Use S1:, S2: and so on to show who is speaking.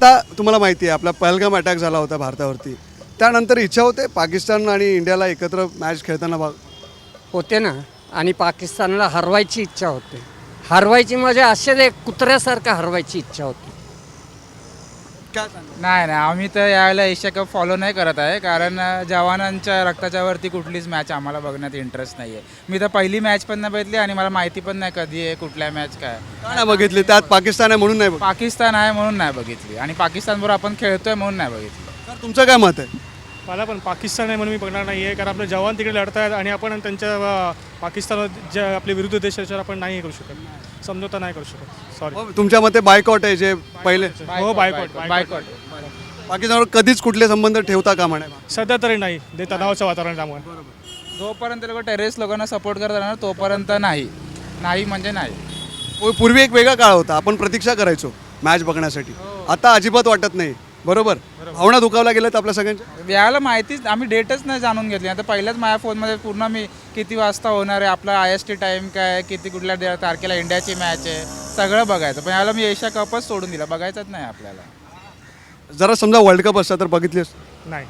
S1: आता तुम्हाला माहिती आहे आपला पहलगाम अटॅक झाला होता भारतावरती, त्यानंतर इच्छा होते पाकिस्तान आणि इंडियाला एकत्र मॅच खेळताना
S2: होते ना. आणि पाकिस्तानला हरवायची इच्छा होते. हरवायची म्हणजे असे एक कुत्र्यासारखं हरवायची इच्छा होती.
S1: काय सांगा?
S3: नाही आम्ही तर यावेळेला एशिया कप फॉलो नाही करत आहे, कारण जवानांच्या रक्ताच्या वरती कुठलीच मॅच आम्हाला बघण्यात इंटरेस्ट नाही आहे. मी तर पहिली मॅच पण नाही बघितली आणि मला माहिती पण नाही कधी आहे कुठल्या मॅच काय.
S1: का नाही बघितली? त्यात पाकिस्तान आहे म्हणून नाही बघितली.
S3: पाकिस्तान आहे म्हणून नाही बघितली आणि पाकिस्तानबरोबर आपण खेळतोय म्हणून नाही बघितली.
S1: तर तुमचं काय मत आहे?
S4: मला पण पाकिस्तान आहे म्हणून मी बघणार नाही आहे, कारण आपले जवान तिकडे लढत आहेत आणि आपण त्यांच्या पाकिस्तान जे आपले विरुद्ध देशाच्यावर आपण नाही हे करू शकत, समझोता नाही करू शकत. सॉरी.
S1: मग तुमच्या मते बायकॉट आहे जे पहिले
S4: हो, बायकॉट.
S1: पाकिस्तानवर कधीच कुठले संबंध ठेवता कामा नये.
S4: सध्या तरी नाही, ते तणावाचं वातावरण त्यामुळे.
S3: जोपर्यंत लोक टेररिस्ट लोकांना सपोर्ट करत राहणार तोपर्यंत नाही म्हणजे नाही.
S1: पूर्वी एक वेगळा काळ होता, आपण प्रतीक्षा करायचो मॅच बघण्यासाठी. आता अजिबात वाटत नाही. बरोबर, भावना दुखावल्या गेल्यात आपल्या सगळ्यांच्या.
S3: याला माहितीच, आम्ही डेटच नाही जाणून घेतली. आता पहिल्याच माझ्या फोनमध्ये पूर्ण मी किती वाजता होणार आहे, आपला IST टाईम काय, किती कुठल्या तारखेला इंडियाची मॅच आहे, सगळं बघायचं. पण याला मी एशिया कपच सोडून दिला, बघायचंच नाही आपल्याला.
S1: जरा समजा वर्ल्ड कप असता तर बघितलीस?
S4: नाही.